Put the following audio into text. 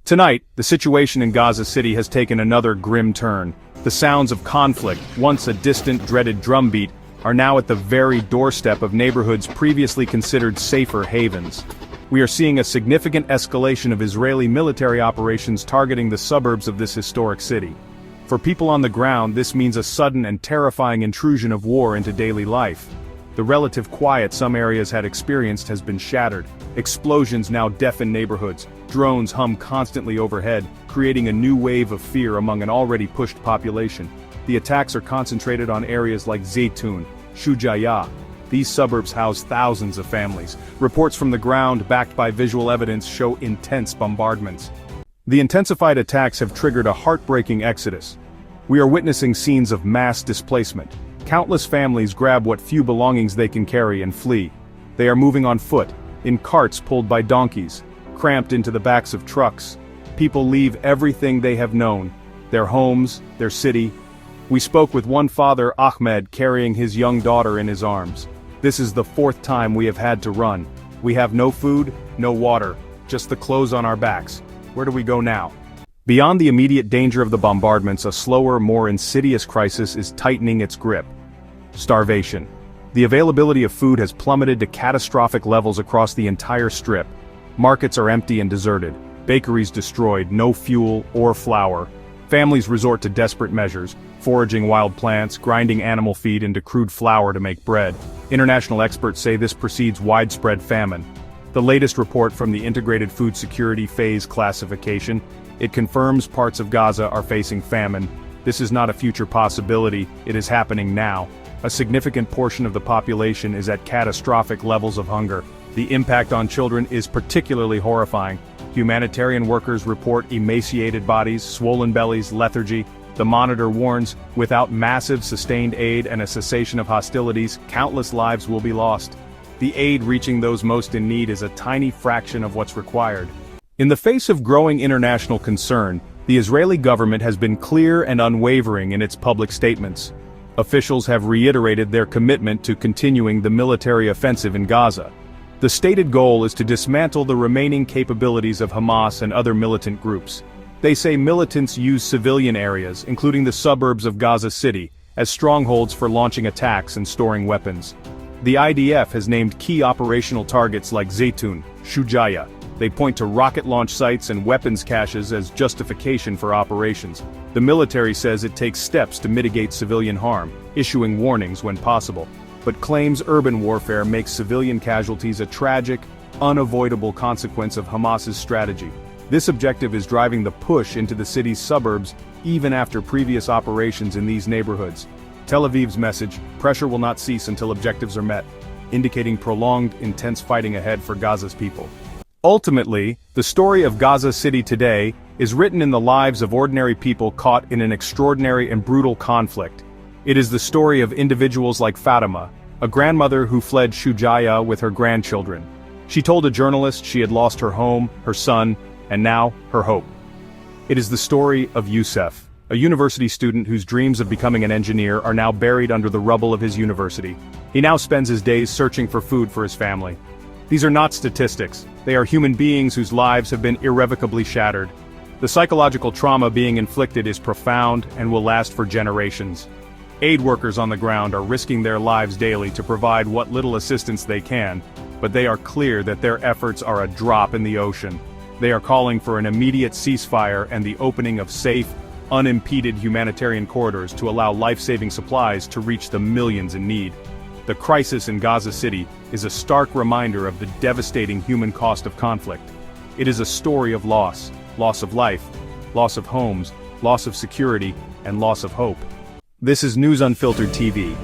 Tonight, the situation in Gaza City has taken another grim turn. The sounds of conflict, once a distant, dreaded drumbeat, are now at the very doorstep of neighborhoods previously considered safer havens. We are seeing a significant escalation of Israeli military operations targeting the suburbs of this historic city. For people on the ground, this means a sudden and terrifying intrusion of war into daily life. The relative quiet some areas had experienced has been shattered. Explosions now deafen neighborhoods. Drones hum constantly overhead, creating a new wave of fear among an already pushed population. The attacks are concentrated on areas like Zaytun, Shujaya. These suburbs house thousands of families. Reports from the ground, backed by visual evidence, show intense bombardments. The intensified attacks have triggered a heartbreaking exodus. We are witnessing scenes of mass displacement. Countless families grab what few belongings they can carry and flee. They are moving on foot, in carts pulled by donkeys, cramped into the backs of trucks. People leave everything they have known, their homes, their city. We spoke with one father, Ahmed, carrying his young daughter in his arms. This is the fourth time we have had to run. We have no food, no water, just the clothes on our backs. Where do we go now? Beyond the immediate danger of the bombardments, a slower, more insidious crisis is tightening its grip. Starvation. The availability of food has plummeted to catastrophic levels across the entire strip. Markets are empty and deserted. Bakeries destroyed, no fuel or flour. Families resort to desperate measures, foraging wild plants, grinding animal feed into crude flour to make bread. International experts say this precedes widespread famine. The latest report from the Integrated Food Security Phase Classification, it confirms parts of Gaza are facing famine. This is not a future possibility, it is happening now. A significant portion of the population is at catastrophic levels of hunger. The impact on children is particularly horrifying. Humanitarian workers report emaciated bodies, swollen bellies, lethargy. The Monitor warns, without massive sustained aid and a cessation of hostilities, countless lives will be lost. The aid reaching those most in need is a tiny fraction of what's required. In the face of growing international concern, the Israeli government has been clear and unwavering in its public statements. Officials have reiterated their commitment to continuing the military offensive in Gaza. The stated goal is to dismantle the remaining capabilities of Hamas and other militant groups. They say militants use civilian areas, including the suburbs of Gaza City, as strongholds for launching attacks and storing weapons. The IDF has named key operational targets like Zaytun, Shujaya. They point to rocket launch sites and weapons caches as justification for operations. The military says it takes steps to mitigate civilian harm, issuing warnings when possible, but claims urban warfare makes civilian casualties a tragic, unavoidable consequence of Hamas's strategy. This objective is driving the push into the city's suburbs even after previous operations in these neighborhoods. Tel Aviv's message, pressure will not cease until objectives are met, indicating prolonged, intense fighting ahead for Gaza's people. Ultimately, the story of Gaza City today is written in the lives of ordinary people caught in an extraordinary and brutal conflict. It is the story of individuals like Fatima, a grandmother who fled Shujaya with her grandchildren. She told a journalist she had lost her home, her son, and now, her hope. It is the story of Youssef, a university student whose dreams of becoming an engineer are now buried under the rubble of his university. He now spends his days searching for food for his family. These are not statistics. They are human beings whose lives have been irrevocably shattered. The psychological trauma being inflicted is profound and will last for generations. Aid workers on the ground are risking their lives daily to provide what little assistance they can, but they are clear that their efforts are a drop in the ocean. They are calling for an immediate ceasefire and the opening of safe, unimpeded humanitarian corridors to allow life-saving supplies to reach the millions in need. The crisis in Gaza City is a stark reminder of the devastating human cost of conflict. It is a story of loss of life, loss of homes, loss of security, and loss of hope. This is News Unfiltered TV.